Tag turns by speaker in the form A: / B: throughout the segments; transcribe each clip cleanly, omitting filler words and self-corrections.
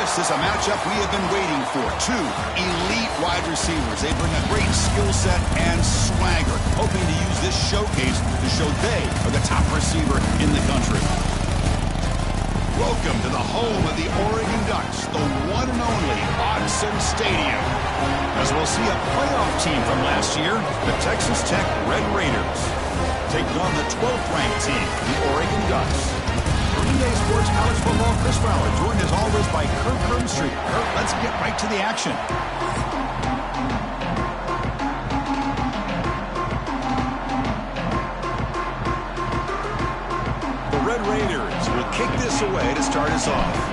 A: This is a matchup we have been waiting for. Two elite wide receivers. They bring a great skill set and swagger, hoping to use this showcase to show they are the top receiver in the country. Welcome to the home of the Oregon Ducks, the one and only Autzen Stadium. As we'll see a playoff team from last year, the Texas Tech Red Raiders, taking on the 12th ranked team, the Oregon Ducks. For EA Sports College Football, Chris Fowler, joined as always by Kirk Hermstreet. Kirk, let's get right to the action. The Red Raiders will kick this away to start us off.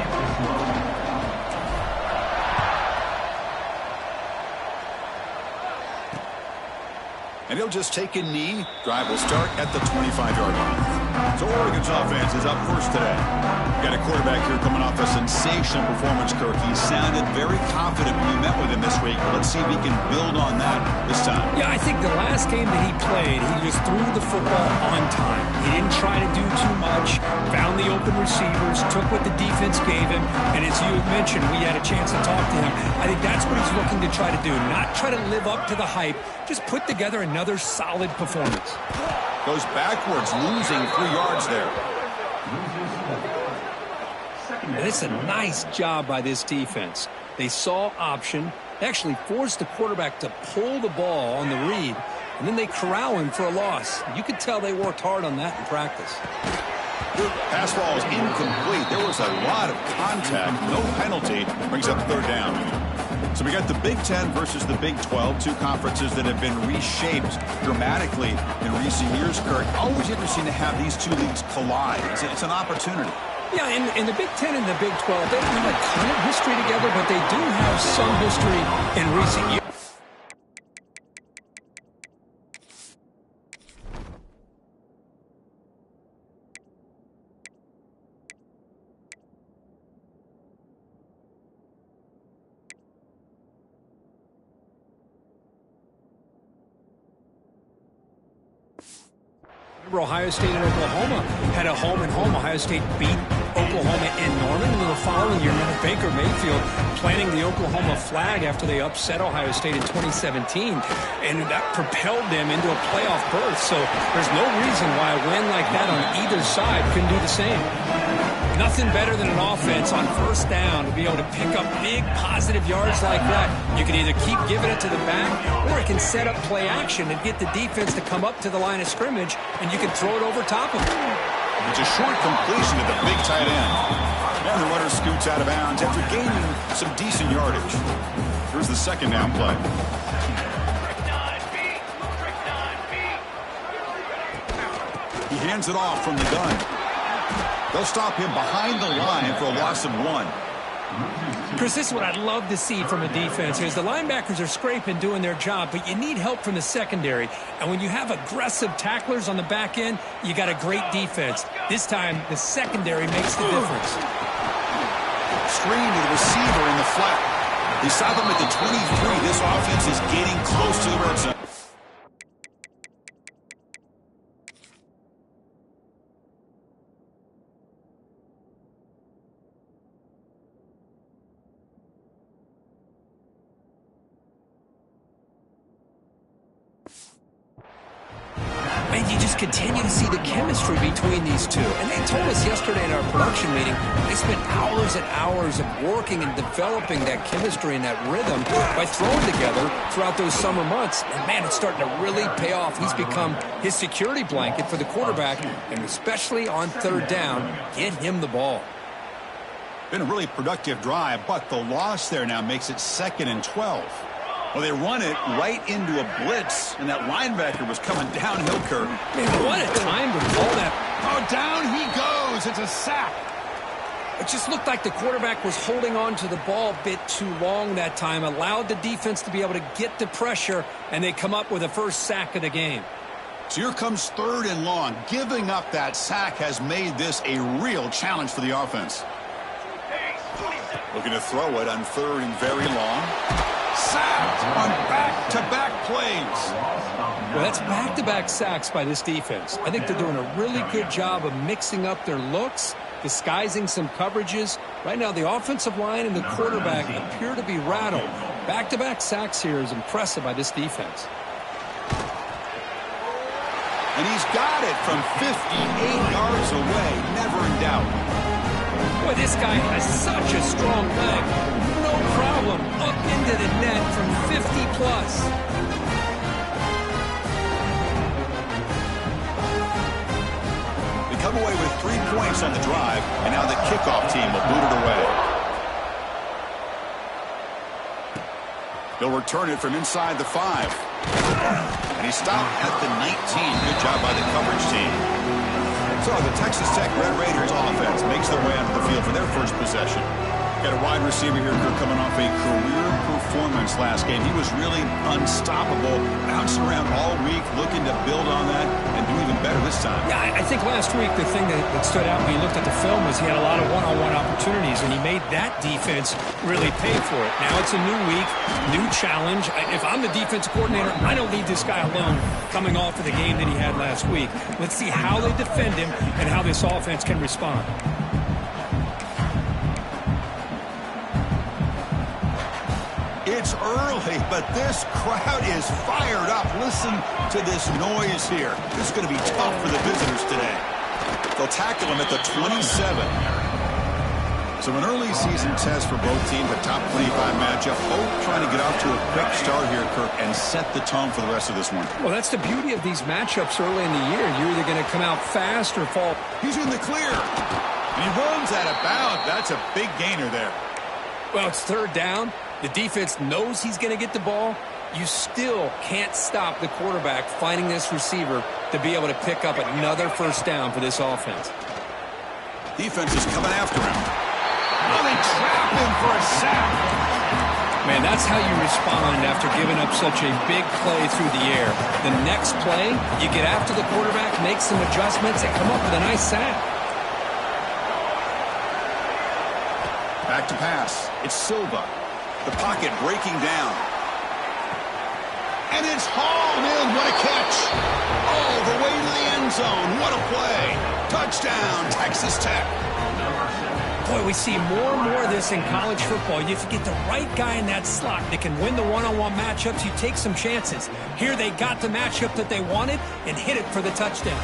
A: And he'll just take a knee. Drive will start at the 25-yard line. So Oregon's offense is up first today. Got a quarterback here coming off a sensational performance, Kirk. He sounded very confident when we met with him this week. Let's see if he can build on that this time.
B: Yeah, I think the last game that he played, he just threw the football on time. He didn't try to do too much, found the open receivers, took what the defense gave him, and as you had mentioned, we had a chance to talk to him. I think that's what he's looking to try to do, not try to live up to the hype, just put together another solid performance.
A: Goes backwards, losing 3 yards there.
B: And it's a nice job by this defense. They saw option. They actually forced the quarterback to pull the ball on the read, and then they corral him for a loss. You could tell they worked hard on that in practice.
A: Pass ball is incomplete. There was a lot of contact. No penalty. Brings up third down. So we got the Big Ten versus the Big 12, two conferences that have been reshaped dramatically in recent years, Kirk. Always interesting to have these two leagues collide. It's an opportunity.
B: Yeah, and the Big Ten and the Big 12, they don't have a ton of history together, but they do have some history in recent years. Ohio State and Oklahoma had a home and home. Ohio State beat Oklahoma in Norman, and the following year, remember Baker Mayfield planting the Oklahoma flag after they upset Ohio State in 2017, and that propelled them into a playoff berth. So there's no reason why a win like that on either side couldn't do the same. Nothing better than an offense on first down to be able to pick up big positive yards like that. You can either keep giving it to the back, or it can set up play action and get the defense to come up to the line of scrimmage, and you can throw it over top of them.
A: It's a short completion to the big tight end. And the runner scoots out of bounds after gaining some decent yardage. Here's the second down play. He hands it off from the gun. They'll stop him behind the line for a loss of 1.
B: Chris, this is what I'd love to see from a defense is the linebackers are scraping, doing their job, but you need help from the secondary. And when you have aggressive tacklers on the back end, you got a great defense. This time, the secondary makes the difference.
A: Screen to the receiver in the flat. They stop him at the 23. This offense is getting close to the red zone.
B: And you just continue to see the chemistry between these two. And they told us yesterday in our production meeting, they spent hours and hours of working and developing that chemistry and that rhythm by throwing together throughout those summer months. And, man, it's starting to really pay off. He's become his security blanket for the quarterback, and especially on third down, get him the ball.
A: Been a really productive drive, but the loss there now makes it 2nd and 12. Well, they run it right into a blitz, and that linebacker was coming downhill, Kirk.
B: Man, what a time to call that.
A: Oh, down he goes. It's a sack.
B: It just looked like the quarterback was holding on to the ball a bit too long that time, allowed the defense to be able to get the pressure, and they come up with a first sack of the game.
A: So here comes 3rd and long. Giving up that sack has made this a real challenge for the offense. Looking to throw it on 3rd and very long. Sacked on back-to-back plays.
B: Well, that's back-to-back sacks by this defense. I think they're doing a really good job of mixing up their looks disguising some coverages. Right now, the offensive line and the quarterback appear to be rattled. Back-to-back sacks here is impressive by this defense.
A: And he's got it from 58 yards away. Never in doubt.
B: Boy, this guy has such a strong leg. No problem. Up into the net from 50-plus. They
A: come away with 3 points on the drive, and now the kickoff team will boot it away. They'll return it from inside the 5. And he stopped at the 19. Good job by the coverage team. So the Texas Tech Red Raiders offense makes their way onto the field for their first possession. Got a wide receiver here coming off a career performance last game. He was really unstoppable, bouncing around all week, looking to build on that and do even better this time.
B: Yeah, I think last week the thing that stood out when you looked at the film was he had a lot of one-on-one opportunities, and he made that defense really pay for it. Now it's a new week, new challenge. If I'm the defensive coordinator, I don't leave this guy alone coming off of the game that he had last week. Let's see how they defend him and how this offense can respond.
A: It's early, but this crowd is fired up. Listen to this noise here. This is going to be tough for the visitors today. They'll tackle him at the 27. So an early season test for both teams, a top 25 matchup. Both trying to get off to a quick start here, Kirk, and set the tone for the rest of this one.
B: Well, that's the beauty of these matchups early in the year. You're either going to come out fast or fall.
A: He's in the clear. And he runs out of bounds. That's a big gainer there.
B: Well, it's third down. The defense knows he's going to get the ball. You still can't stop the quarterback finding this receiver to be able to pick up another first down for this offense.
A: Defense is coming after him. Oh, they trap him for a sack.
B: Man, that's how you respond after giving up such a big play through the air. The next play, you get after the quarterback, make some adjustments, and come up with a nice sack.
A: Back to pass. It's Silva. The pocket breaking down. And it's hauled in. What a catch. All the way to the end zone. What a play. Touchdown, Texas Tech.
B: Boy, we see more and more of this in college football. If you get the right guy in that slot that can win the one-on-one matchups, you take some chances. Here they got the matchup that they wanted and hit it for the touchdown.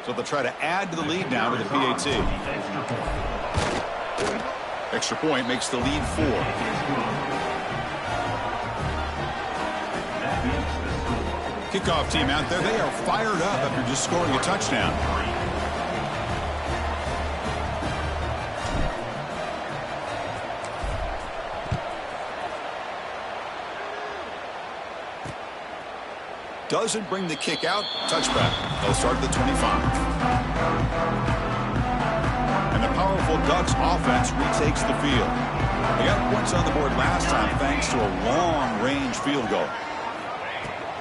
A: So they'll try to add to the lead now with the PAT. Extra point makes the lead 4. Kickoff team out there. They are fired up after just scoring a touchdown. Doesn't bring the kick out. Touchback. They'll start at the 25. And the powerful Ducks offense retakes the field. They got points on the board last time thanks to a long-range field goal.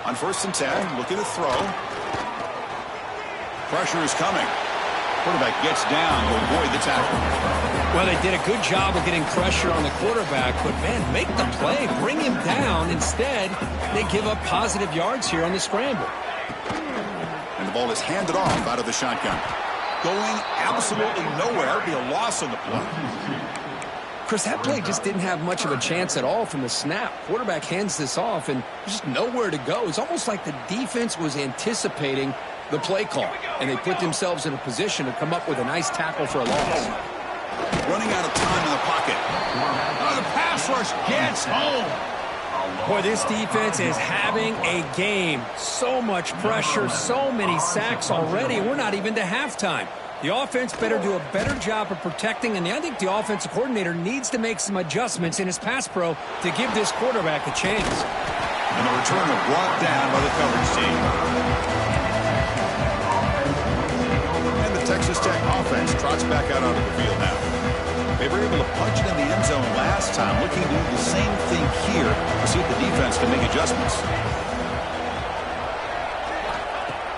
A: On 1st and 10, looking to throw. Pressure is coming. Quarterback gets down to avoid the tackle.
B: Well, they did a good job of getting pressure on the quarterback, but, man, make the play. Bring him down. Instead, they give up positive yards here on the scramble.
A: And the ball is handed off out of the shotgun. Going absolutely nowhere. It'll be a loss on the play.
B: Chris, that play just didn't have much of a chance at all from the snap. Quarterback hands this off and just nowhere to go. It's almost like the defense was anticipating the play call, and they put themselves in a position to come up with a nice tackle for a loss.
A: Running out of time in the pocket. Oh, the pass rush gets home.
B: Boy, this defense is having a game. So much pressure, so many sacks already. We're not even to halftime. The offense better do a better job of protecting, and I think the offensive coordinator needs to make some adjustments in his pass pro to give this quarterback a chance.
A: And the return is brought down by the coverage team. And the Texas Tech offense trots back out onto the field now. They were able to punch it in the end zone last time, looking to do the same thing here to see if the defense can make adjustments.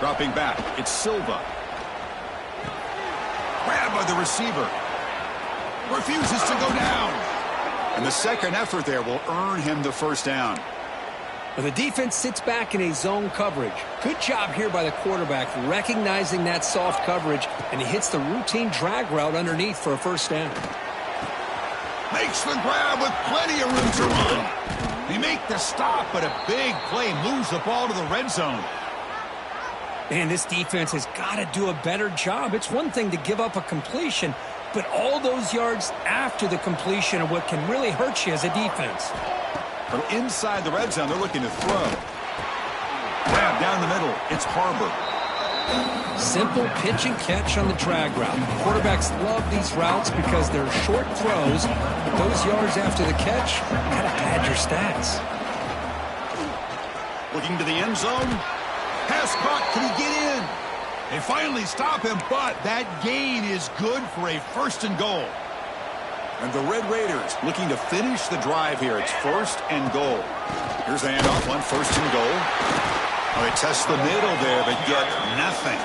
A: Dropping back, it's Silva. Grabbed by the receiver. Refuses to go down. And the second effort there will earn him the first down.
B: Well, the defense sits back in a zone coverage. Good job here by the quarterback, recognizing that soft coverage, and he hits the routine drag route underneath for a first down.
A: Makes the grab with plenty of room to run. They make the stop, but a big play moves the ball to the red zone.
B: Man, this defense has got to do a better job. It's one thing to give up a completion, but all those yards after the completion are what can really hurt you as a defense.
A: From inside the red zone, they're looking to throw. Grab down the middle. It's Harbor.
B: Simple pitch and catch on the drag route. Quarterbacks love these routes because they're short throws, but those yards after the catch kind of pad your stats.
A: Looking to the end zone. Pass caught. Can he get in? They finally stop him, but that gain is good for a first and goal. And the Red Raiders looking to finish the drive here. It's first and goal. Here's the handoff on first and goal. Oh, they test the middle there, but get nothing.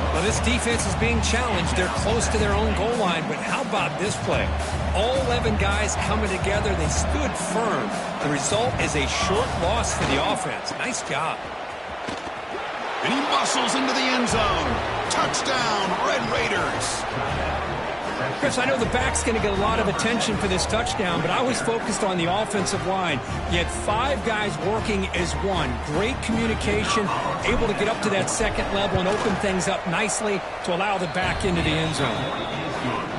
B: Well, this defense is being challenged. They're close to their own goal line, but how about this play? All 11 guys coming together. They stood firm. The result is a short loss for the offense. Nice job.
A: And he muscles into the end zone. Touchdown, Red Raiders.
B: Chris, I know the back's going to get a lot of attention for this touchdown, but I was focused on the offensive line. You had 5 guys working as one. Great communication, able to get up to that second level and open things up nicely to allow the back into the end zone.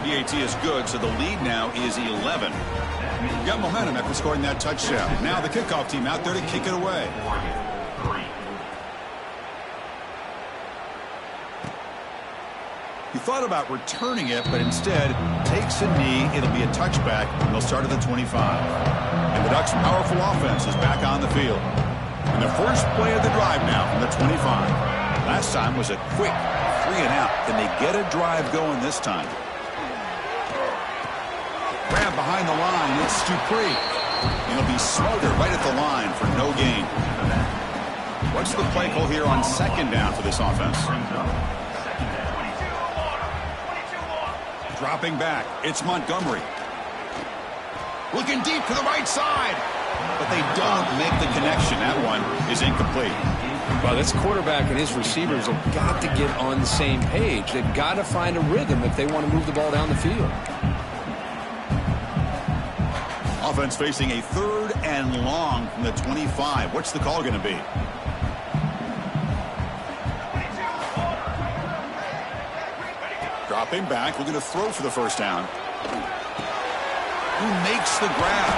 A: PAT is good, so the lead now is 11. Got momentum after scoring that touchdown. Now the kickoff team out there to kick it away. He thought about returning it, but instead takes a knee. It'll be a touchback, and they'll start at the 25. And the Ducks' powerful offense is back on the field. And the first play of the drive now from the 25. Last time was a quick 3 and out. Can they get a drive going this time? Grab behind the line. It's Dupree. And he'll be smothered right at the line for no gain. What's the play call here on second down for this offense? Dropping back, it's Montgomery. Looking deep to the right side, but they don't make the connection. That one is incomplete.
B: Well, this quarterback and his receivers have got to get on the same page. They've got to find a rhythm if they want to move the ball down the field.
A: Offense facing a 3rd and long from the 25. What's the call going to be? Dropping back, looking to throw for the first down. Who makes the grab?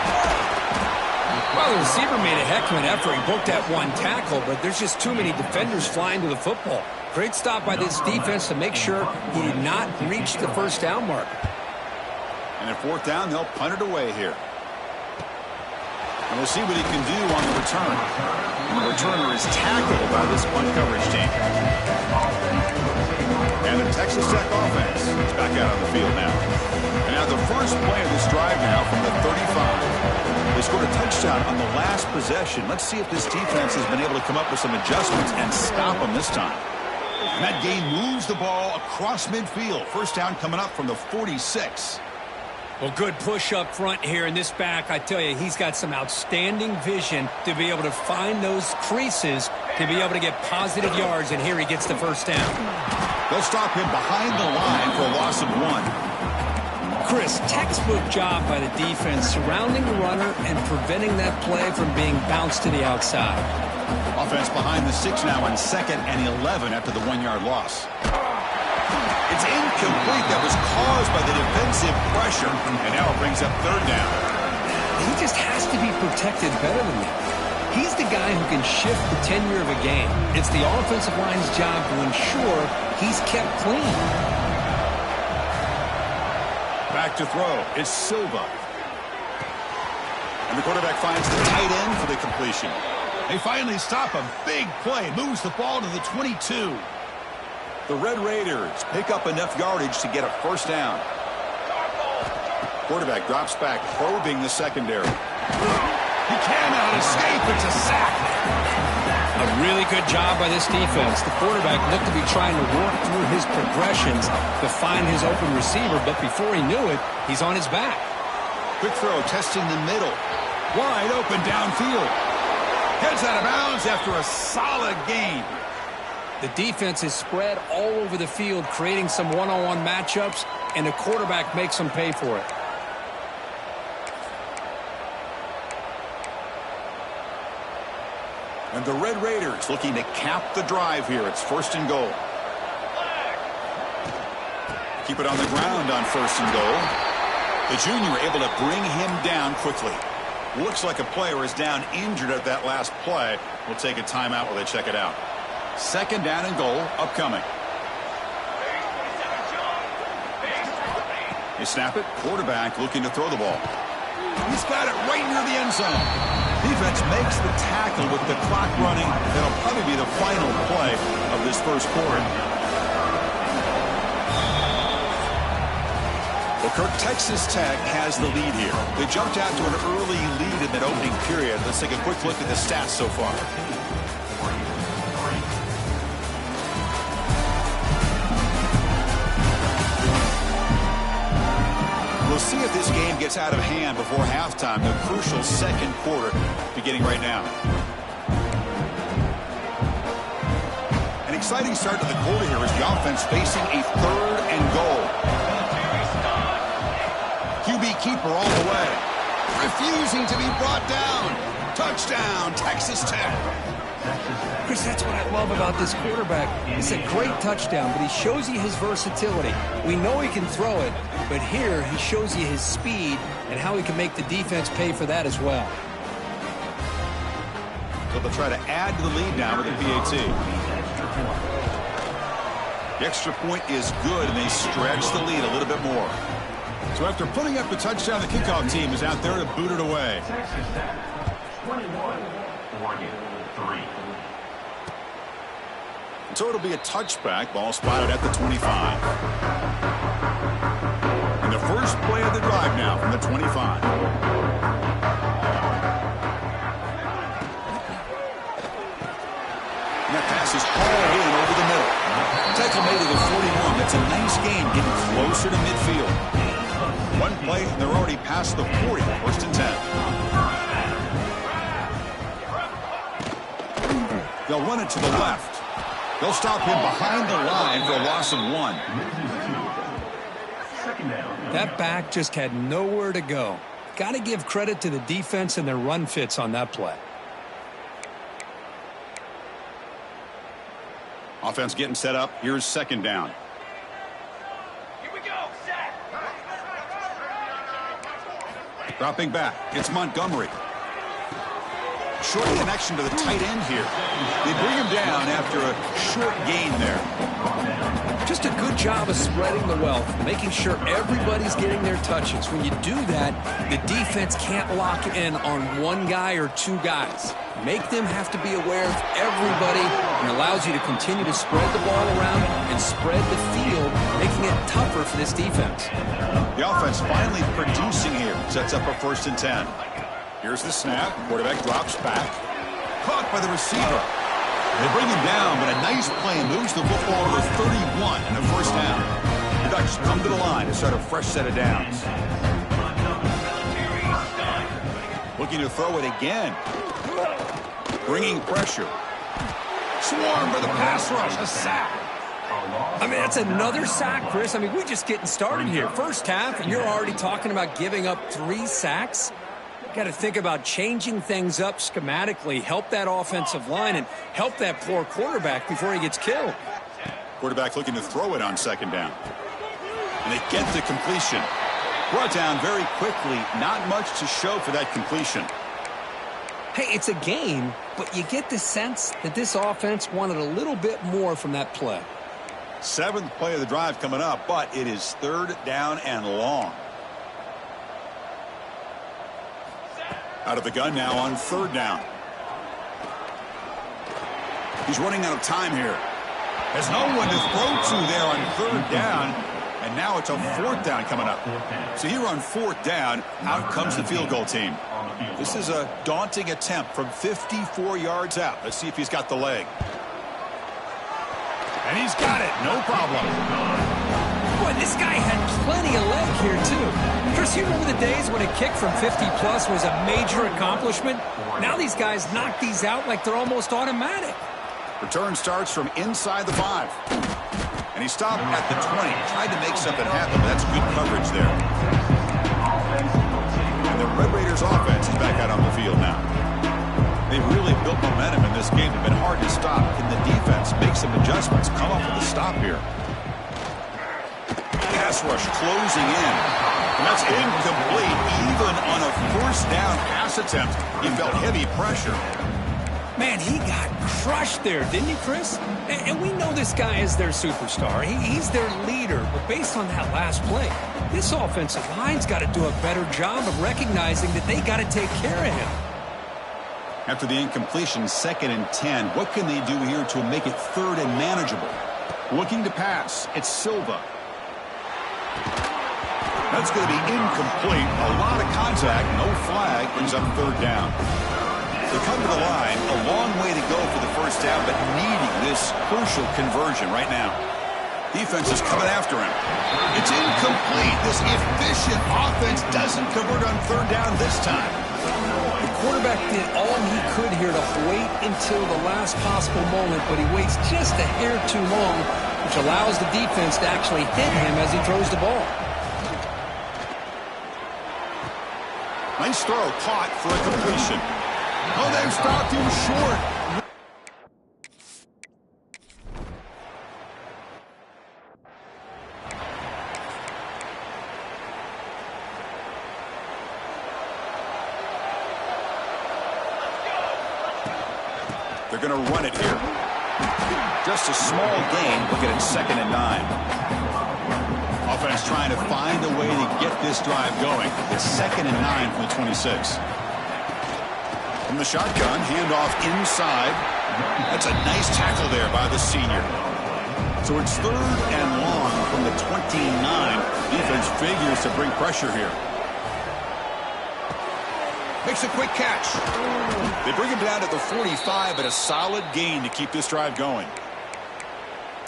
B: Well, the receiver made a heck of an effort. He broke that one tackle, but there's just too many defenders flying to the football. Great stop by this defense to make sure he did not reach the first down mark.
A: And at 4th down, they'll punt it away here. And we'll see what he can do on the return. And the returner is tackled by this punt coverage team. And the Texas Tech offense is back out on the field now. And now the first play of this drive now from the 35. They scored a touchdown on the last possession. Let's see if this defense has been able to come up with some adjustments and stop them this time. And that game moves the ball across midfield. First down coming up from the 46.
B: Well, good push up front here in this back. I tell you, he's got some outstanding vision to be able to find those creases to be able to get positive yards, and here he gets the first down.
A: They'll stop him behind the line for a loss of 1.
B: Chris, textbook job by the defense surrounding the runner and preventing that play from being bounced to the outside.
A: Offense behind the 6 now on 2nd and 11 after the 1-yard loss. It's incomplete. That was caused by the defensive pressure, and now it brings up 3rd down.
B: He just has to be protected better than that. He's the guy who can shift the tenure of a game. It's the offensive line's job to ensure he's kept clean.
A: Back to throw. It's Silva. And the quarterback finds the tight end for the completion. They finally stop him. Big play. Moves the ball to the 22. The Red Raiders pick up enough yardage to get a first down. Quarterback drops back, probing the secondary. He cannot escape. It's a sack.
B: A really good job by this defense. The quarterback looked to be trying to work through his progressions to find his open receiver, but before he knew it, he's on his back.
A: Quick throw, testing the middle. Wide open downfield. Heads out of bounds after a solid gain.
B: The defense is spread all over the field, creating some one-on-one matchups, and the quarterback makes them pay for it.
A: And the Red Raiders looking to cap the drive here. It's 1st and goal. Keep it on the ground on 1st and goal. The junior able to bring him down quickly. Looks like a player is down injured at that last play. We'll take a timeout while they check it out. 2nd down and goal upcoming. They snap it. Quarterback looking to throw the ball. He's got it right near the end zone. Defense makes the tackle with the clock running. That'll probably be the final play of this first quarter. Well, Kirk, Texas Tech has the lead here. They jumped out to an early lead in that opening period. Let's take a quick look at the stats so far. We'll see if this game gets out of hand before halftime. The crucial second quarter beginning right now. An exciting start to the quarter here as the offense facing a 3rd and goal. QB keeper all the way. Refusing to be brought down. Touchdown, Texas Tech.
B: Chris, that's what I love about this quarterback. It's a great touchdown, but he shows you his versatility. We know he can throw it, but here he shows you his speed and how he can make the defense pay for that as well.
A: So they'll try to add to the lead now with a PAT. The extra point is good, and they stretch the lead a little bit more. So after putting up the touchdown, the kickoff team is out there to boot it away.
C: 21-43.
A: So it'll be a touchback. Ball spotted at the 25. And the first play of the drive now from the 25. And that pass is hauled in over the middle. Tackle made to the 41. That's a nice gain, getting closer to midfield. One play, and they're already past the 40. 1st and 10. They'll run it to the left. They'll stop him behind the line for a loss of 1.
B: That back just had nowhere to go. Got to give credit to the defense and their run fits on that play.
A: Offense getting set up. Here's 2nd down.
C: Here we go, set.
A: Dropping back. It's Montgomery. Short connection to the tight end here. They bring him down after a short gain there.
B: Just a good job of spreading the wealth, making sure everybody's getting their touches. When you do that, the defense can't lock in on one guy or 2 guys. Make them have to be aware of everybody, and allows you to continue to spread the ball around and spread the field, making it tougher for this defense.
A: The offense finally producing here. Sets up a 1st and 10. Here's the snap. Quarterback drops back. Caught by the receiver. They bring him down, but a nice play moves the football over 31 and a 1st down. The Ducks come to the line to start a fresh set of downs. Looking to throw it again. Bringing pressure. Swarm for the pass rush. A sack.
B: I mean, that's another sack, Chris. I mean, we're just getting started here. First half, and you're already talking about giving up 3 sacks. Got to think about changing things up schematically, help that offensive line, and help that poor quarterback before he gets killed.
A: Quarterback looking to throw it on 2nd down. And they get the completion. Brought down very quickly. Not much to show for that completion.
B: Hey, it's a game, but you get the sense that this offense wanted a little bit more from that play.
A: 7th play of the drive coming up, but it is 3rd down and long. Out of the gun now on 3rd down. He's running out of time here. There's no one to throw to there on 3rd down. And now it's a 4th down coming up. So here on 4th down, out comes the field goal team. This is a daunting attempt from 54 yards out. Let's see if he's got the leg. And he's got it. No problem.
B: Boy, this guy had plenty of leg here, too. Chris, you remember the days when a kick from 50-plus was a major accomplishment? Now these guys knock these out like they're almost automatic.
A: Return starts from inside the 5. And he stopped at the 20. Tried to make something happen, but that's good coverage there. And the Red Raiders offense is back out on the field now. They've really built momentum in this game. It's been hard to stop. Can the defense make some adjustments? Come up with a stop here. Pass rush closing in. And that's incomplete. Even on a first down pass attempt, he felt heavy pressure.
B: Man, he got crushed there, didn't he, Chris? And we know this guy is their superstar. He's their leader. But based on that last play, this offensive line's got to do a better job of recognizing that they got to take care of him.
A: After the incompletion, 2nd and 10, what can they do here to make it 3rd and manageable? Looking to pass. It's Silva. That's going to be incomplete. A lot of contact. No flag. Brings up 3rd down. They come to the line. A long way to go for the first down, but needing this crucial conversion right now. Defense is coming after him. It's incomplete. This efficient offense doesn't convert on 3rd down this time.
B: The quarterback did all he could here to wait until the last possible moment, but he waits just a hair too long, which allows the defense to actually hit him as he throws the ball.
A: Nice throw, caught for a completion. Oh, they've stopped him short. They're going to run it here. Just a small gain. Look at it, 2nd and 9. Offense trying to find a way to get this drive going. It's 2nd and 9 from the 26. From the shotgun, handoff inside. That's a nice tackle there by the senior. So it's 3rd and long from the 29. Defense figures to bring pressure here. Makes a quick catch. They bring him down at the 45, but a solid gain to keep this drive going.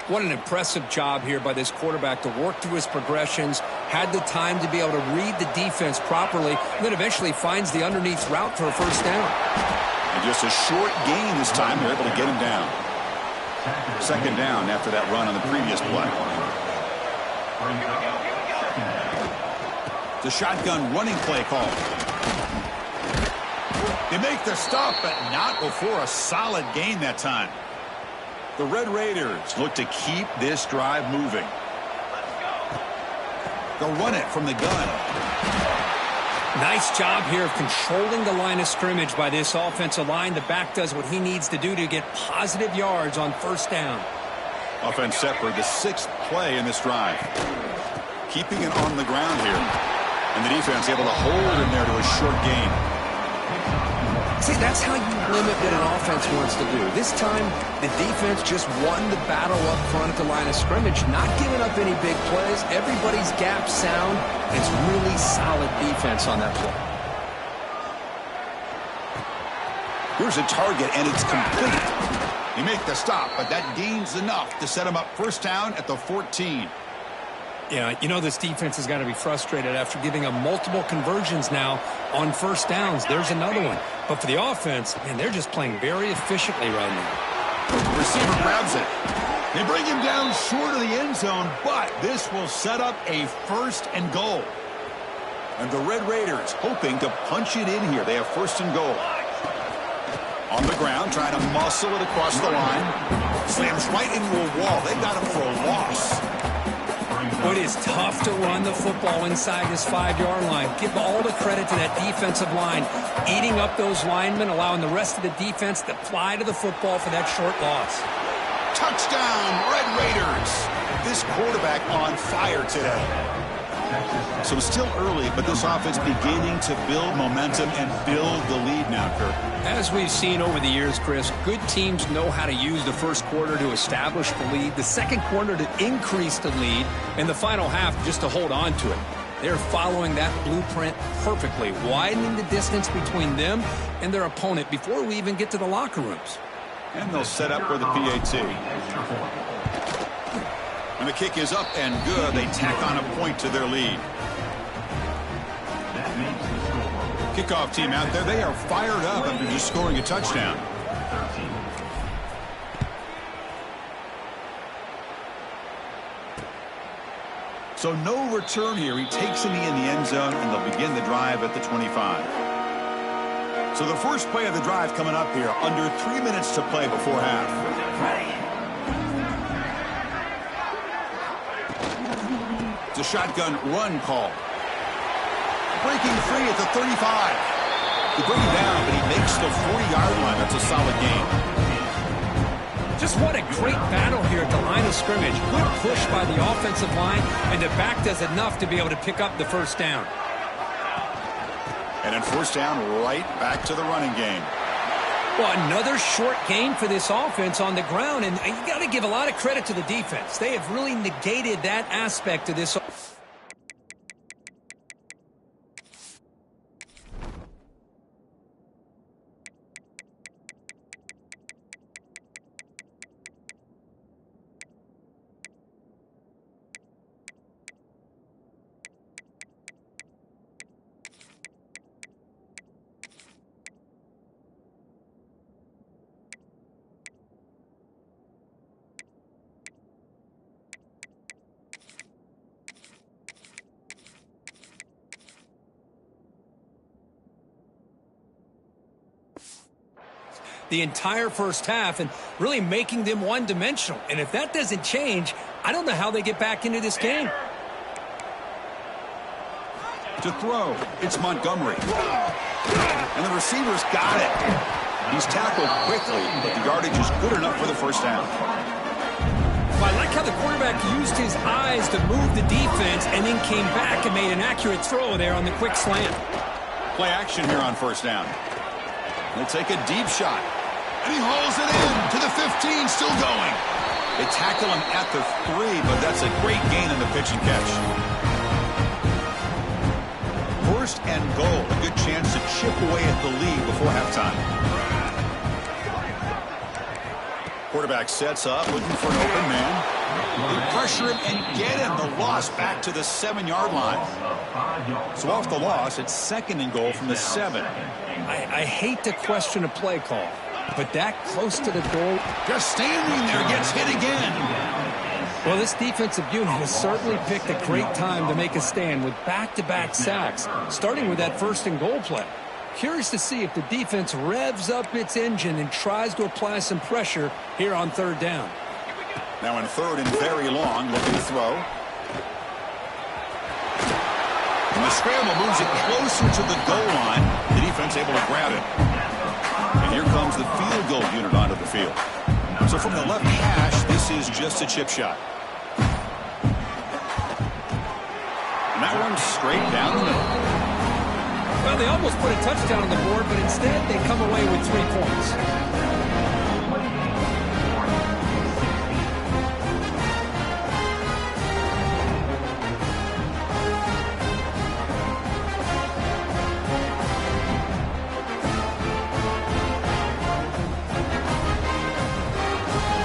B: What an impressive job here by this quarterback to work through his progressions, had the time to be able to read the defense properly, and then eventually finds the underneath route for a first down.
A: And just a short gain this time, they're able to get him down. 2nd down after that run on the previous play. The shotgun running play call. They make the stop, but not before a solid gain that time. The Red Raiders look to keep this drive moving. They'll run it from the gun.
B: Nice job here of controlling the line of scrimmage by this offensive line. The back does what he needs to do to get positive yards on first down.
A: Offense set for the 6th play in this drive. Keeping it on the ground here. And the defense able to hold him there to a short gain.
B: See, that's how you limit what an offense wants to do. This time, the defense just won the battle up front at the line of scrimmage, not giving up any big plays. Everybody's gap sound. It's really solid defense on that play.
A: Here's a target, and it's complete. They make the stop, but that gains enough to set him up first down at the 14.
B: Yeah, you know this defense has got to be frustrated after giving them multiple conversions now on first downs. There's another one. But for the offense, man, they're just playing very efficiently right now.
A: The receiver grabs it. They bring him down short of the end zone, but this will set up a 1st and goal. And the Red Raiders hoping to punch it in here. They have 1st and goal. On the ground, trying to muscle it across the line. Slams right into a wall. They've got him for a loss.
B: It is tough to run the football inside this 5-yard line. Give all the credit to that defensive line, eating up those linemen, allowing the rest of the defense to fly to the football for that short loss.
A: Touchdown, Red Raiders. This quarterback on fire today. So it's still early, but this offense beginning to build momentum and build the lead now, Kirk.
B: As we've seen over the years, Chris, good teams know how to use the first quarter to establish the lead, the second quarter to increase the lead, and the final half just to hold on to it. They're following that blueprint perfectly, widening the distance between them and their opponent before we even get to the locker rooms.
A: And they'll set up for the PAT. And the kick is up and good. They tack on a point to their lead.
C: That makes the score.
A: Kickoff team out there, they are fired up after just scoring a touchdown.
C: 13.
A: So no return here. He takes a knee in the end zone, and they'll begin the drive at the 25. So the first play of the drive coming up here, under 3 minutes to play before half. It's a shotgun run call. Breaking free at the 35. They bring him down, but he makes the 40-yard line. That's a solid gain.
B: Just what a great battle here at the line of scrimmage. Good push by the offensive line, and the back does enough to be able to pick up the first down.
A: And then first down, right back to the running game.
B: Well, another short gain for this offense on the ground, and you got to give a lot of credit to the defense. They have really negated that aspect of this. The entire first half and really making them one-dimensional. And if that doesn't change, I don't know how they get back into this game.
A: To throw, it's Montgomery. And the receiver's got it. He's tackled quickly, but the yardage is good enough for the first down.
B: Well, I like how the quarterback used his eyes to move the defense and then came back and made an accurate throw there on the quick slant.
A: Play action here on first down. They'll take a deep shot. And he hauls it in to the 15, still going. They tackle him at the 3, but that's a great gain in the pitch and catch. First and goal, a good chance to chip away at the lead before halftime. Quarterback sets up, looking for an open man. They pressure him and get him. The loss back to the 7-yard line. So off the loss, it's second and goal from the 7.
B: I hate to question a play call, but that close to the goal.
A: Just standing there, gets hit again.
B: Well, this defensive unit has certainly picked a great time to make a stand with back-to-back sacks, starting with that first and goal play. Curious to see if the defense revs up its engine and tries to apply some pressure here on third down.
A: Now in third and very long, looking to throw. And the scramble moves it closer to the goal line. The defense able to grab it. And here comes the field goal unit onto the field. So from the left hash, this is just a chip shot. And that one's straight down the middle.
B: Well, they almost put a touchdown on the board, but instead they come away with 3 points.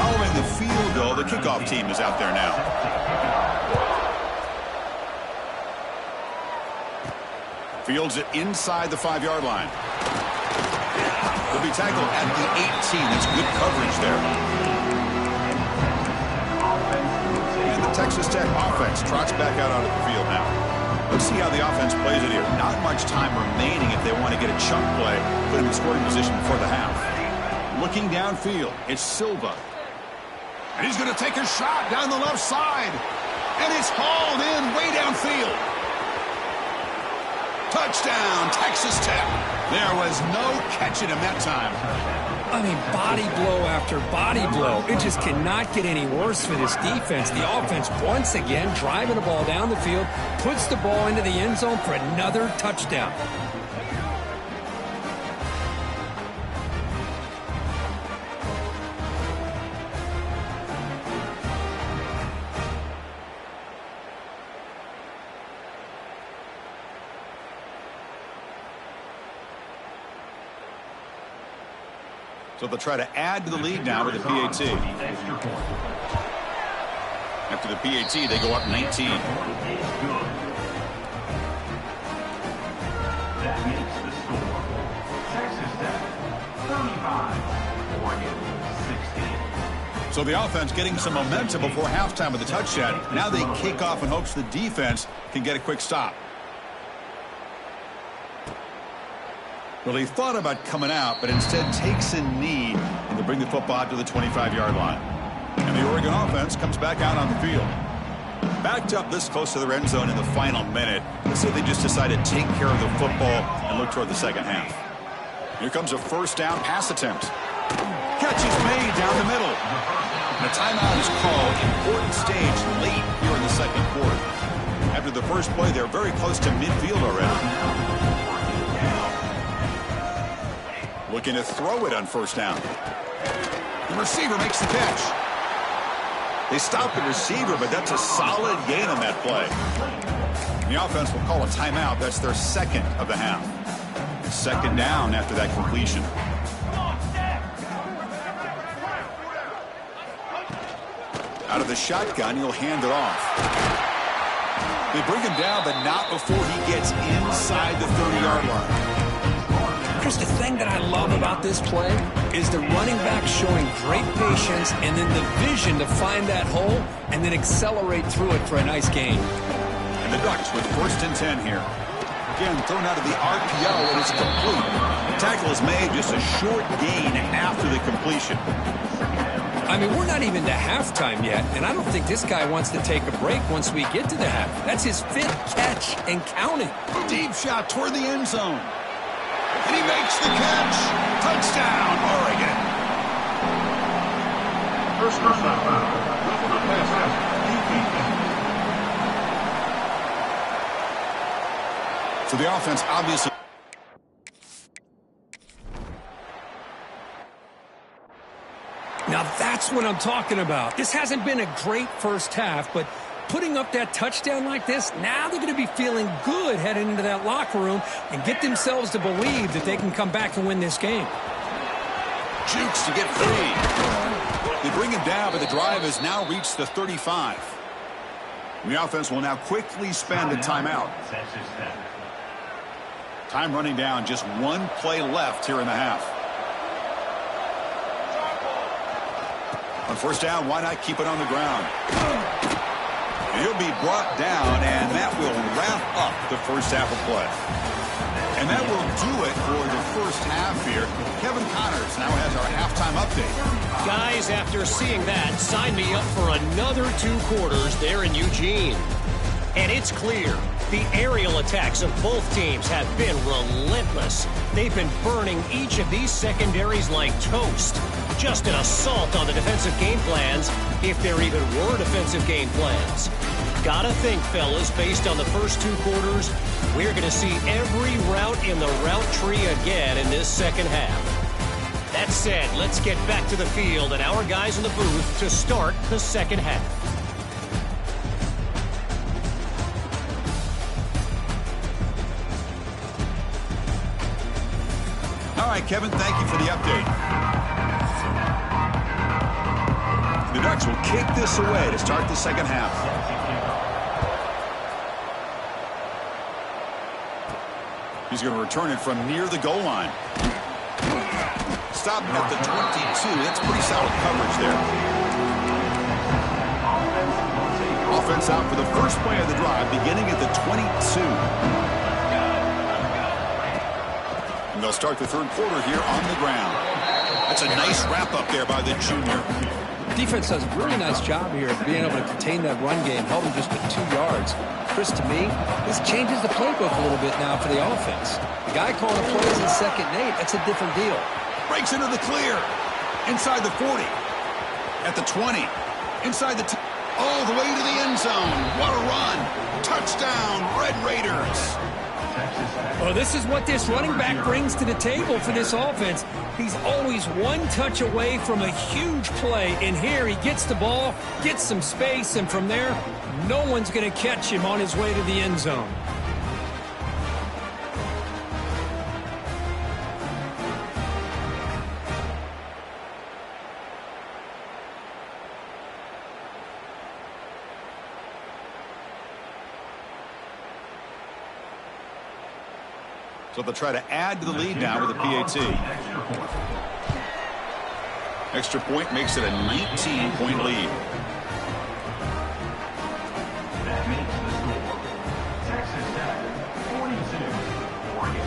A: Following the field goal, the kickoff team is out there now. Fields it inside the 5-yard line. He'll be tackled at the 18. That's good coverage there. And the Texas Tech offense trots back out onto the field now. Let's see how the offense plays it here. Not much time remaining if they want to get a chunk play, put him in scoring position before the half. Looking downfield, it's Silva. And he's going to take a shot down the left side. And it's hauled in way downfield. Touchdown, Texas Tech. There was no catching him that time.
B: I mean, body blow after body blow. It just cannot get any worse for this defense. The offense, once again, driving the ball down the field, puts the ball into the end zone for another touchdown.
A: So they'll try to add to the lead now with the PAT. After the PAT, they go up 19.
C: Good. That makes the score. Texas Tech 35, Oregon 16.
A: So the offense getting some momentum before halftime with the touchdown. Now they kick off in hopes the defense can get a quick stop. Well, he thought about coming out, but instead takes a knee and to bring the football out to the 25-yard line. And the Oregon offense comes back out on the field. Backed up this close to the end zone in the final minute. Let's see if they just decide to take care of the football and look toward the second half. Here comes a first down pass attempt. Catch is made down the middle. And a timeout is called. Important stage late here in the second quarter. After the first play, they're very close to midfield already. Looking to throw it on first down. The receiver makes the catch. They stop the receiver, but that's a solid gain on that play. And the offense will call a timeout. That's their second of the half. It's second down after that completion. Out of the shotgun, he'll hand it off. They bring him down, but not before he gets inside the 30-yard line.
B: Chris, the thing that I love about this play is the running back showing great patience and then the vision to find that hole and then accelerate through it for a nice gain.
A: And the Ducks with 1st and 10 here. Again, thrown out of the RPO, and it's complete. The tackle is made, just a short gain after the completion.
B: I mean, we're not even to halftime yet, and I don't think this guy wants to take a break once we get to the half. That's his 5th catch and counting.
A: Deep shot toward the end zone. And he makes the catch. Touchdown, Oregon.
C: First down.
A: So the offense obviously.
B: Now that's what I'm talking about. This hasn't been a great first half, but putting up that touchdown like this, now they're going to be feeling good heading into that locker room and get themselves to believe that they can come back and win this game.
A: Jukes to get free. They bring him down, but the drive has now reached the 35. And the offense will now quickly spend a timeout. Time running down, just one play left here in the half. On first down, why not keep it on the ground? He'll be brought down, and that will wrap up the first half of play. And that will do it for the first half here. Kevin Connors now has our halftime update.
D: Guys, after seeing that, sign me up for another 2 quarters there in Eugene. And it's clear, the aerial attacks of both teams have been relentless. They've been burning each of these secondaries like toast. Just an assault on the defensive game plans, if there even were defensive game plans. Gotta think, fellas, based on the first 2 quarters, we're going to see every route in the route tree again in this second half. That said, let's get back to the field and our guys in the booth to start the second half.
A: All right, Kevin, thank you for the update. The Ducks will kick this away to start the second half. He's going to return it from near the goal line. Stopped at the 22. That's pretty solid coverage there. Offense out for the first play of the drive, beginning at the 22. And they'll start the third quarter here on the ground. That's a nice wrap-up there by the junior.
B: Defense does a really nice job here of being able to contain that run game, held them just at 2 yards. Chris, to me, this changes the playbook a little bit now for the offense. The guy calling the plays in 2nd and 8, that's a different deal.
A: Breaks into the clear. Inside the 40. At the 20. Inside the all the way to the end zone. What a run. Touchdown, Red Raiders.
B: Well, this is what this running back brings to the table for this offense. He's always one touch away from a huge play, and here he gets the ball, gets some space, and from there, no one's going to catch him on his way to the end zone.
A: So they'll try to add to the lead now with a PAT. Extra point makes it a 19-point lead.
C: That makes the score Texas Tech 42, Oregon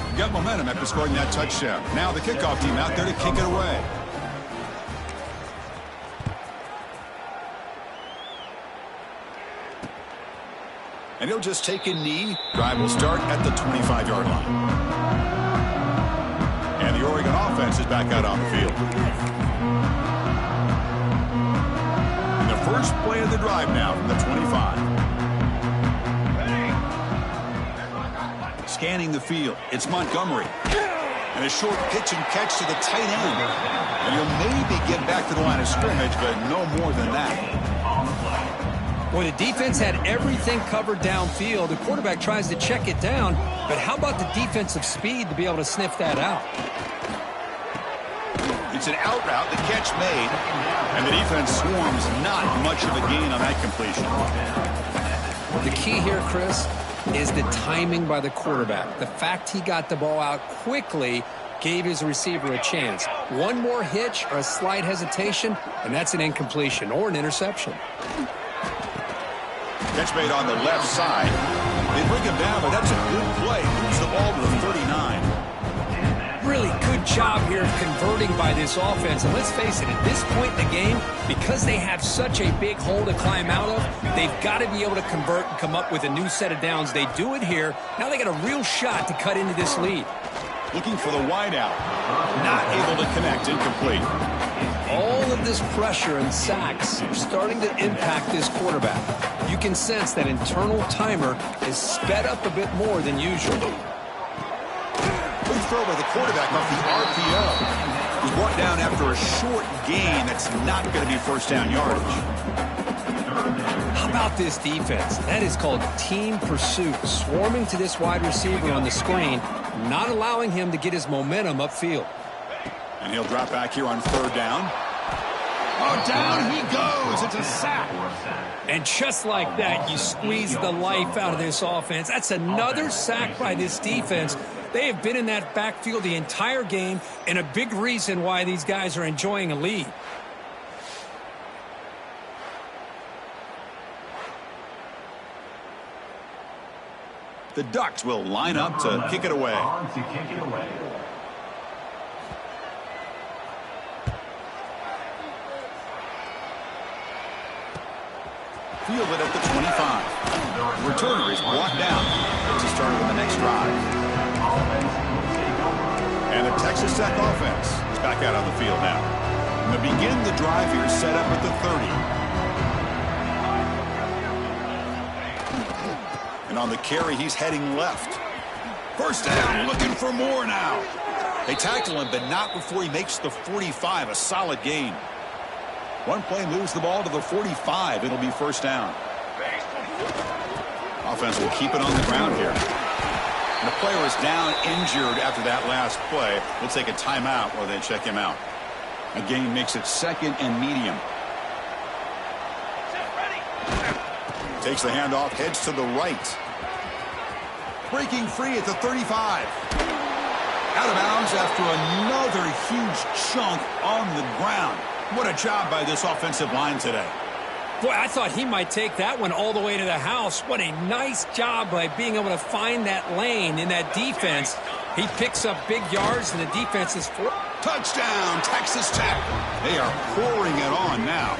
C: 23.
A: Got momentum after scoring that touchdown. Now the kickoff team out there to kick it away. And he'll just take a knee. Drive will start at the 25-yard line. And the Oregon offense is back out on the field. And the first play of the drive now from the 25. Scanning the field, it's Montgomery. And a short pitch and catch to the tight end. And he'll maybe get back to the line of scrimmage, but no more than that.
B: Well, the defense had everything covered downfield. The quarterback tries to check it down, but how about the defensive speed to be able to sniff that out?
A: It's an out route, the catch made, and the defense swarms not much of a gain on that completion.
B: The key here, Chris, is the timing by the quarterback. The fact he got the ball out quickly gave his receiver a chance. One more hitch or a slight hesitation, and that's an incompletion or an interception.
A: Catch made on the left side. They bring him down, but that's a good play. Moves the ball to the 39.
B: Really good job here of converting by this offense. And let's face it, at this point in the game, because they have such a big hole to climb out of, they've got to be able to convert and come up with a new set of downs. They do it here. Now they got a real shot to cut into this lead.
A: Looking for the wideout. Not able to connect. Incomplete.
B: All of this pressure and sacks are starting to impact this quarterback. You can sense that internal timer is sped up a bit more than usual.
A: Good throw by the quarterback off the RPO. He's brought down after a short gain that's not going to be first down yardage.
B: How about this defense? That is called team pursuit. Swarming to this wide receiver on the screen, not allowing him to get his momentum upfield.
A: And he'll drop back here on third down. Oh, down he goes. It's a sack.
B: And just like that, you squeeze the life out of this offense. That's another sack by this defense. They have been in that backfield the entire game, and a big reason why these guys are enjoying a lead.
A: The Ducks will line up to kick it away. Fielded at the 25. Returner is brought down to start with the next drive. And the Texas Tech offense is back out on the field now. And to begin the drive here, set up at the 30. And on the carry, he's heading left. First down, looking for more now. They tackle him, but not before he makes the 45, a solid gain. One play moves the ball to the 45. It'll be first down. Offense will keep it on the ground here. And the player is down injured after that last play. We'll take a timeout while they check him out. A gain makes it second and medium. Takes the handoff, heads to the right. Breaking free at the 35. Out of bounds after another huge chunk on the ground. What a job by this offensive line today.
B: Boy, I thought he might take that one all the way to the house. What a nice job by being able to find that lane in that defense. He picks up big yards, and the defense is for
A: touchdown, Texas Tech. They are pouring it on now.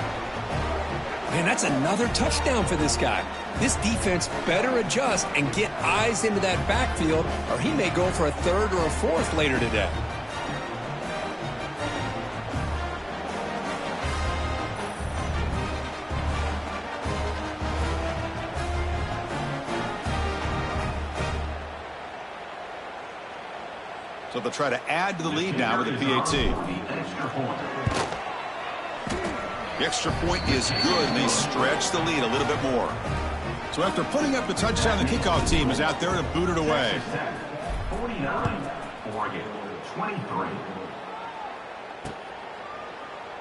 B: Man, that's another touchdown for this guy. This defense better adjust and get eyes into that backfield, or he may go for a third or a fourth later today.
A: So they'll try to add to the lead now with a PAT. The extra point is good. They stretch the lead a little bit more. So after putting up the touchdown, the kickoff team is out there to boot it away.
C: 49, Oregon 23.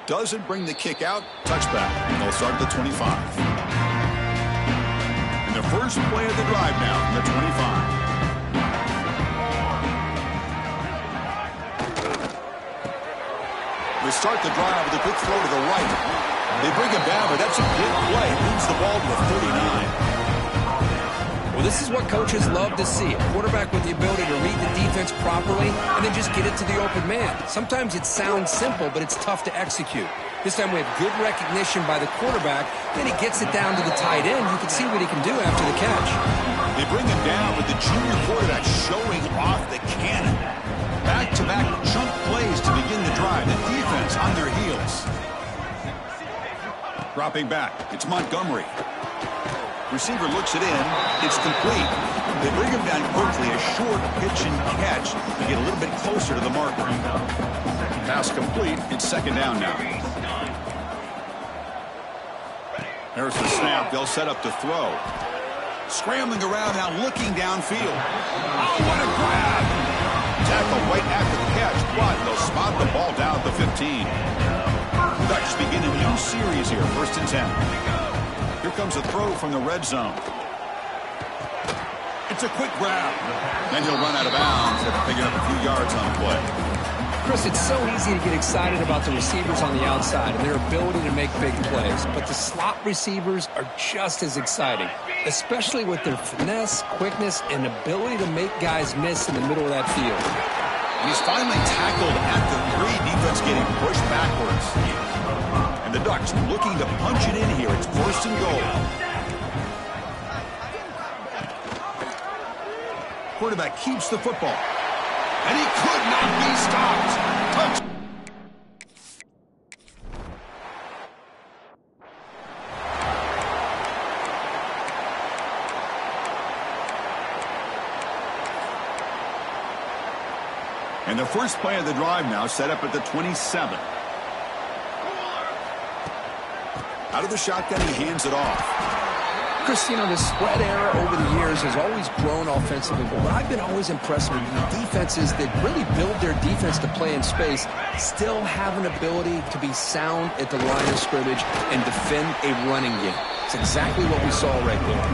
A: Doesn't bring the kick out. Touchback. They'll start at the 25. And the first play of the drive now from the 25. They start the drive with a quick throw to the right. They bring him down, but that's a big play. Leads the ball to a 39.
B: Well, this is what coaches love to see. A quarterback with the ability to read the defense properly and then just get it to the open man. Sometimes it sounds simple, but it's tough to execute. This time we have good recognition by the quarterback. Then he gets it down to the tight end. You can see what he can do after the catch.
A: They bring him down with the junior quarterback showing off the cannon. Back-to-back chunk plays to begin the drive. The defense on their heels. Dropping back. It's Montgomery. Receiver looks it in. It's complete. They bring him down quickly. A short pitch and catch to get a little bit closer to the marker. Pass complete. It's second down now. There's the snap. They'll set up to throw. Scrambling around now, looking downfield. Oh, what a grab! Tackle right after the catch, but they'll spot the ball down at the 15. The Ducks begin a new series here, 1st and 10. Here comes a throw from the red zone. It's a quick grab. Then he'll run out of bounds after picking up a few yards on the play.
B: Chris, it's so easy to get excited about the receivers on the outside and their ability to make big plays, but the slot receivers are just as exciting, especially with their finesse, quickness, and ability to make guys miss in the middle of that field.
A: And he's finally tackled at the 3, defense getting pushed backwards. And the Ducks looking to punch it in here. It's 1st and goal. Quarterback keeps the football. And he could not be stopped. Touch. And the first play of the drive now set up at the 27. Out of the shotgun, he hands it off.
B: Chris, you know, the spread era over the years has always grown offensively, but what I've been always impressed with the defenses that really build their defense to play in space still have an ability to be sound at the line of scrimmage and defend a running game. It's exactly what we saw right there.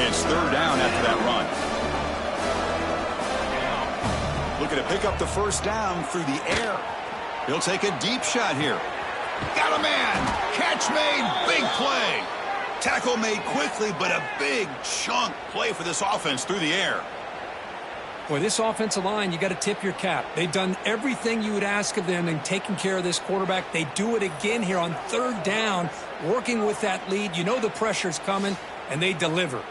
A: It's 3rd down after that run. Looking to pick up the 1st down through the air. He'll take a deep shot here. Got a man. Catch made. Big play. Tackle made quickly, but a big chunk play for this offense through the air.
B: Boy, this offensive line, you got to tip your cap. They've done everything you would ask of them in taking care of this quarterback. They do it again here on 3rd down, working with that lead. You know the pressure's coming, and they deliver.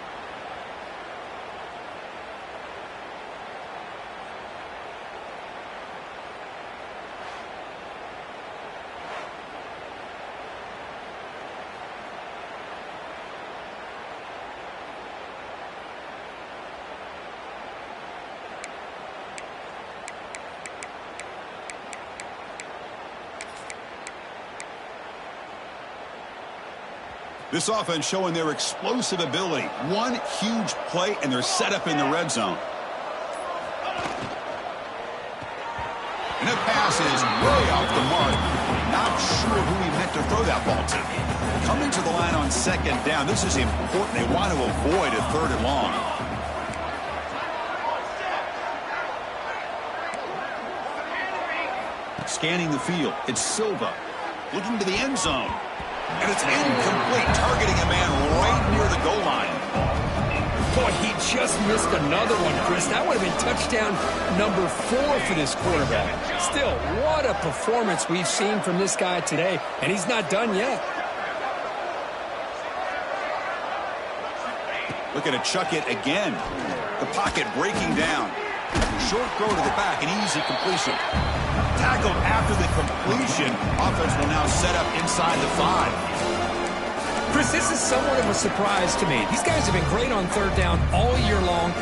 A: This offense showing their explosive ability. One huge play, and they're set up in the red zone. And that pass is way off the mark. Not sure who he meant to throw that ball to. Coming to the line on 2nd down. This is important. They want to avoid a 3rd and long. Scanning the field. It's Silva. Looking to the end zone. And it's incomplete, targeting a man right near the goal line.
B: Boy, he just missed another one, Chris. That would have been touchdown number 4 for this quarterback. Still, what a performance we've seen from this guy today, and he's not done yet.
A: Looking to chuck it again. The pocket breaking down. Short throw to the back, an easy completion. Tackled after the completion. Offense will now set up inside the 5.
B: Chris, this is somewhat of a surprise to me. These guys have been great on 3rd down all year long.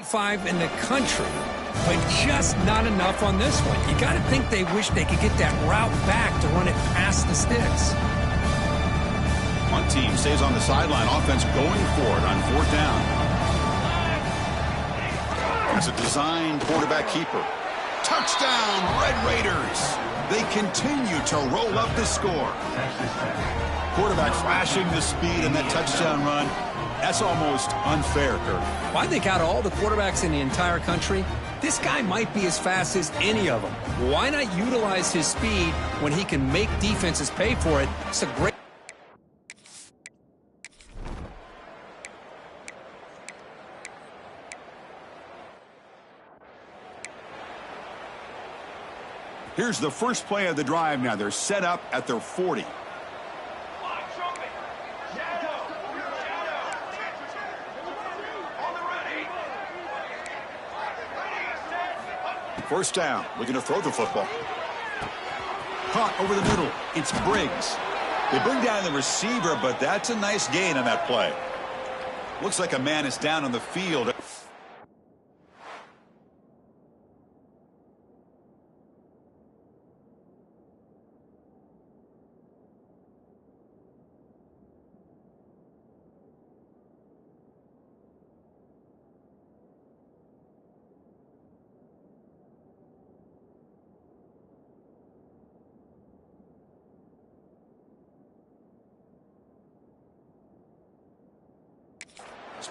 B: 5 in the country, but just not enough on this one. You got to think they wish they could get that route back to run it past the sticks.
A: One team stays on the sideline. Offense going for it on 4th down. As a designed quarterback keeper. Touchdown, Red Raiders. They continue to roll up the score. Quarterback flashing the speed in that touchdown run. That's almost unfair, Kirk.
B: Well, I think out of all the quarterbacks in the entire country, this guy might be as fast as any of them. Why not utilize his speed when he can make defenses pay for it? It's a great...
A: Here's the first play of the drive now. They're set up at their 40. First down, looking to throw the football. Caught over the middle. It's Briggs. They bring down the receiver, but that's a nice gain on that play. Looks like a man is down on the field.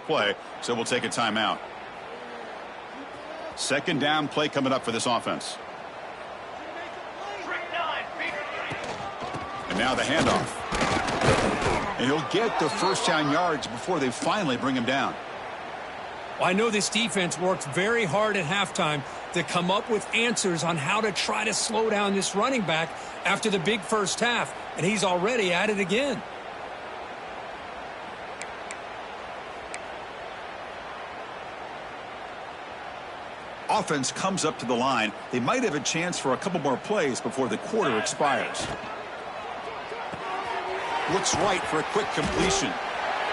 A: Play, so we'll take a timeout. Second down play coming up for this offense. And now the handoff. And he'll get the first down yards before they finally bring him down.
B: Well, I know this defense worked very hard at halftime to come up with answers on how to try to slow down this running back after the big first half, and he's already at it again.
A: Offense comes up to the line. They might have a chance for a couple more plays before the quarter expires. Looks right for a quick completion.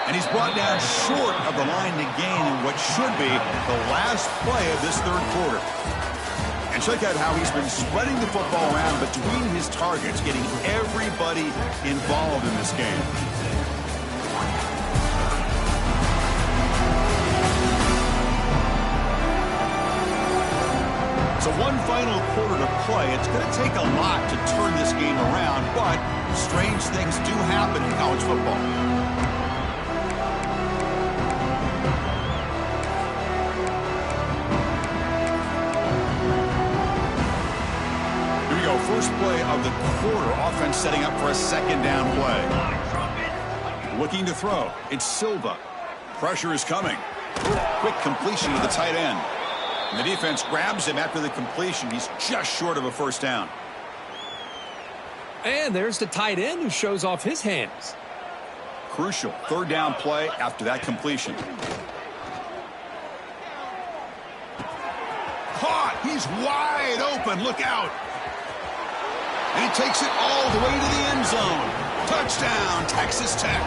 A: And he's brought down short of the line to gain in what should be the last play of this third quarter. And check out how he's been spreading the football around between his targets, getting everybody involved in this game. So one final quarter to play. It's going to take a lot to turn this game around, but strange things do happen in college football. Here we go. First play of the quarter. Offense setting up for a second down play. Looking to throw. It's Silva. Pressure is coming. Quick completion to the tight end. And the defense grabs him after the completion. He's just short of a first down.
B: And there's the tight end who shows off his hands.
A: Crucial third down play after that completion. Caught. He's wide open. Look out. And he takes it all the way to the end zone. Touchdown, Texas Tech.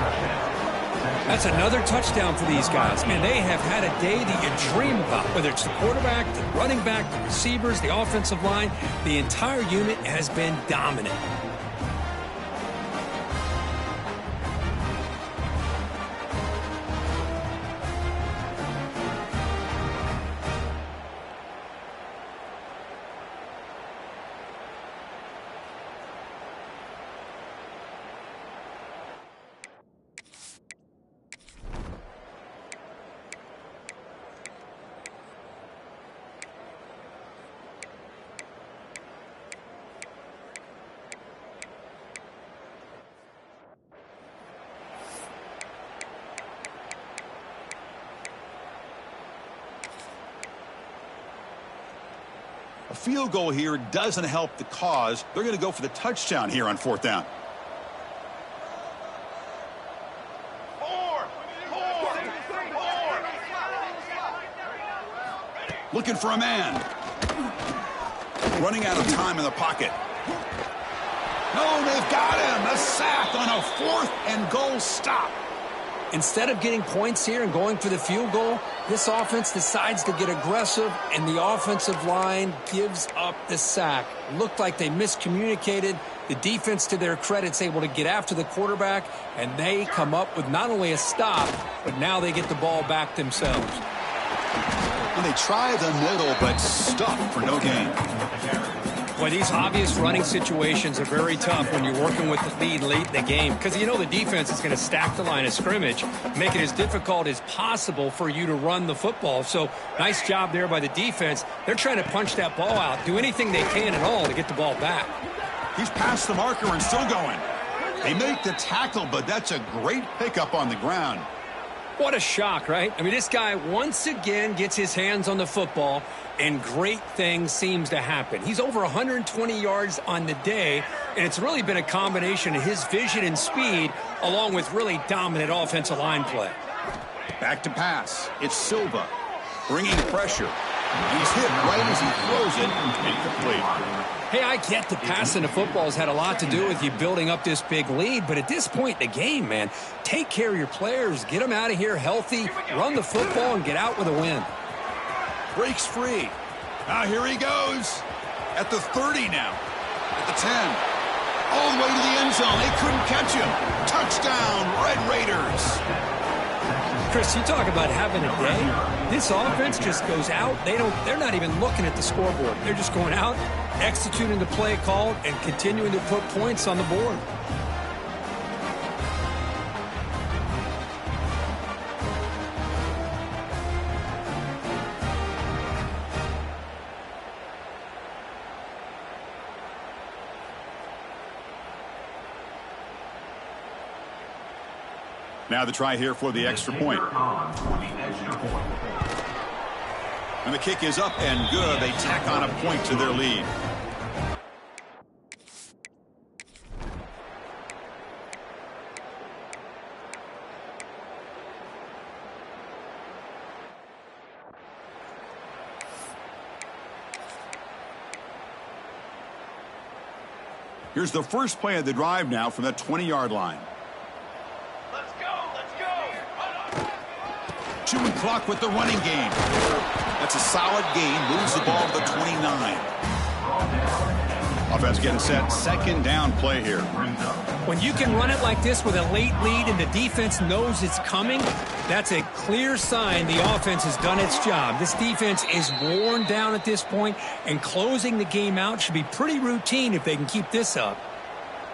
B: That's another touchdown for these guys. Man, they have had a day that you dream about, whether it's the quarterback, the running back, the receivers, the offensive line. The entire unit has been dominant.
A: A field goal here doesn't help the cause. They're going to go for the touchdown here on fourth down. Looking for a man. Running out of time in the pocket. No, they've got him. A sack on a 4th and goal stop.
B: Instead of getting points here and going for the field goal, this offense decides to get aggressive, and the offensive line gives up the sack. Looked like they miscommunicated. The defense, to their credit, is able to get after the quarterback, and they come up with not only a stop, but now they get the ball back themselves.
A: And they try the middle, but stuffed for no gain.
B: Boy, these obvious running situations are very tough when you're working with the lead late in the game, because you know the defense is going to stack the line of scrimmage, make it as difficult as possible for you to run the football. So nice job there by the defense. They're trying to punch that ball out, do anything they can at all to get the ball back.
A: He's past the marker and still going. They make the tackle, but that's a great pickup on the ground.
B: What a shock, right? I mean, this guy once again gets his hands on the football, and great things seems to happen. He's over 120 yards on the day, and it's really been a combination of his vision and speed along with really dominant offensive line play.
A: Back to pass. It's Silva bringing pressure. He's hit right as he throws it. Incomplete.
B: Hey, I get the passing the football has had a lot to do with you building up this big lead, but at this point in the game, man, take care of your players, get them out of here healthy, run the football, and get out with a win.
A: Breaks free. Here he goes. At the 30 now. At the 10. All the way to the end zone. They couldn't catch him. Touchdown, Red Raiders.
B: Chris, you talk about having a day. This offense just goes out. They're not even looking at the scoreboard. They're just going out, executing the play called, and continuing to put points on the board.
A: Now the try here for the extra point. And the kick is up and good. They tack on a point to their lead. Here's the first play of the drive now from that 20-yard line. Chewing clock with the running game. That's a solid gain. Moves the ball to the 29. Offense getting set. Second down play here.
B: When you can run it like this with a late lead and the defense knows it's coming, that's a clear sign the offense has done its job. This defense is worn down at this point, and closing the game out should be pretty routine if they can keep this up.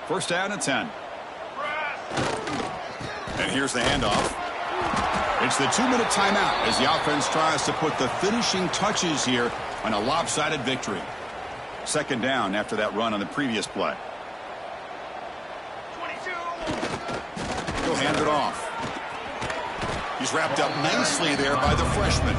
A: First down and 10. And here's the handoff. It's the 2-minute timeout as the offense tries to put the finishing touches here on a lopsided victory. Second down after that run on the previous play.
C: 22.
A: He'll hand it off. He's wrapped up nicely there by the freshman.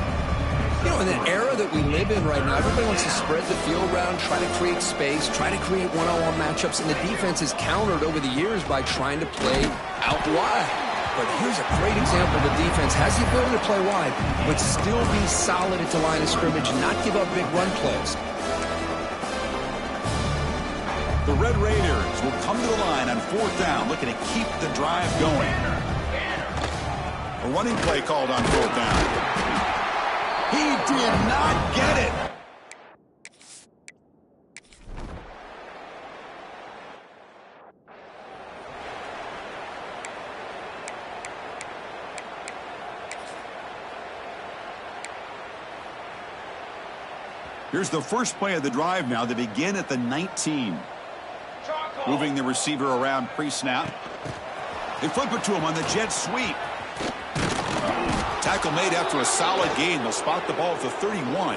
B: You know, in the era that we live in right now, everybody wants to spread the field around, try to create space, try to create one-on-one matchups, and the defense is countered over the years by trying to play out wide. But here's a great example. The defense has the ability to play wide, but still be solid at the line of scrimmage and not give up big run plays.
A: The Red Raiders will come to the line on fourth down, looking to keep the drive going. A running play called on fourth down. He did not get it. Here's the first play of the drive now. They begin at the 19. Moving the receiver around pre-snap. They flip it to him on the jet sweep. Tackle made after a solid gain. They'll spot the ball at the 31.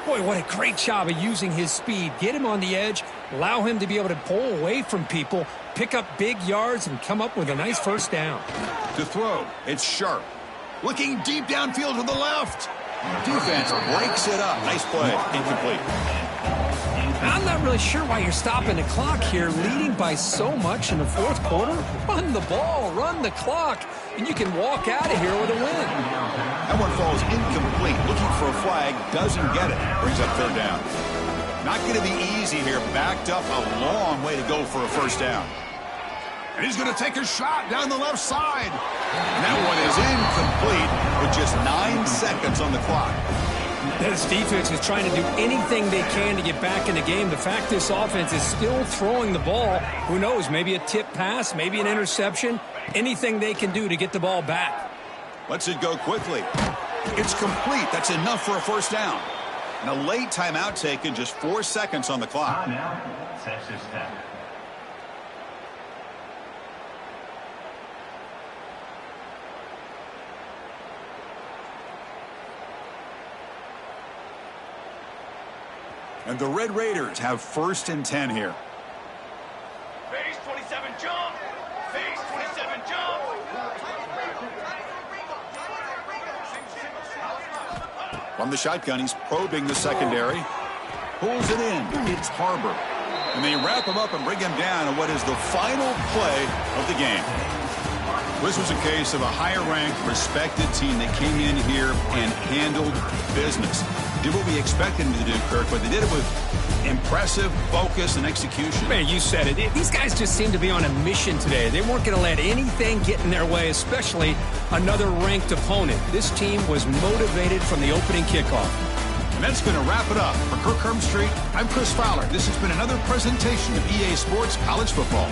B: Boy, what a great job of using his speed. Get him on the edge, allow him to be able to pull away from people, pick up big yards, and come up with a nice first down.
A: To throw, it's Sharp. Looking deep downfield to the left. Defense breaks it up. Nice play. Incomplete.
B: I'm not really sure why you're stopping the clock here, leading by so much in the fourth quarter. Run the ball, run the clock, and you can walk out of here with a win.
A: That one falls incomplete. Looking for a flag, doesn't get it. Brings up third down. Not going to be easy here. Backed up a long way to go for a first down. And he's going to take a shot down the left side. And that one is incomplete with just 9 seconds on the clock.
B: This defense is trying to do anything they can to get back in the game. The fact this offense is still throwing the ball, who knows, maybe a tip pass, maybe an interception, anything they can do to get the ball back.
A: Lets it go quickly. It's complete. That's enough for a first down. And a late timeout taken, just 4 seconds on the clock.
C: Timeout, Texas Tech.
A: And the Red Raiders have 1st and 10 here.
E: Phase 27 jump. Phase 27 jump.
A: From the shotgun, he's probing the secondary. Pulls it in. It's Harbor. And they wrap him up and bring him down in what is the final play of the game. This was a case of a higher-ranked, respected team that came in here and handled business. Did what we expected them to do, Kirk, but they did it with impressive focus and execution.
B: Man, you said it. These guys just seem to be on a mission today. They weren't going to let anything get in their way, especially another ranked opponent. This team was motivated from the opening kickoff.
A: And that's going to wrap it up. For Kirk Hermstreet, I'm Chris Fowler. This has been another presentation of EA Sports College Football.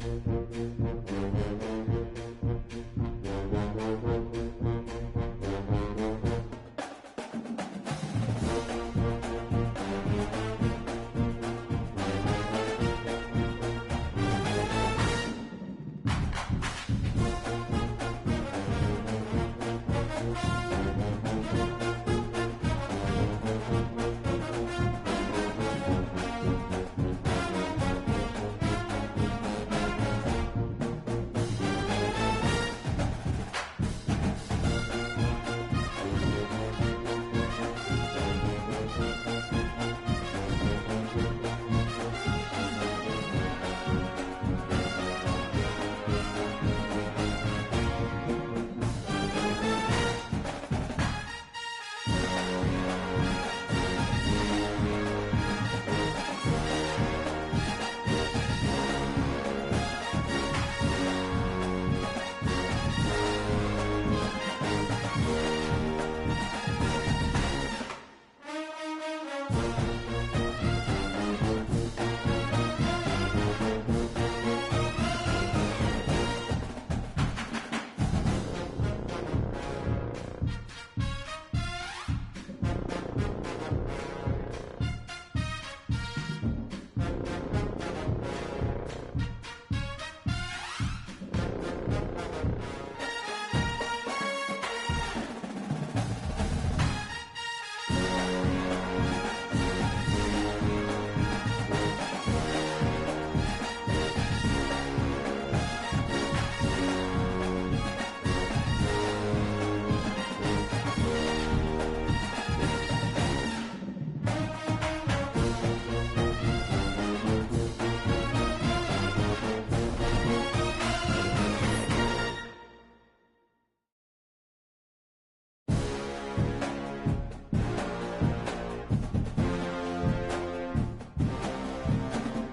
F: Bye.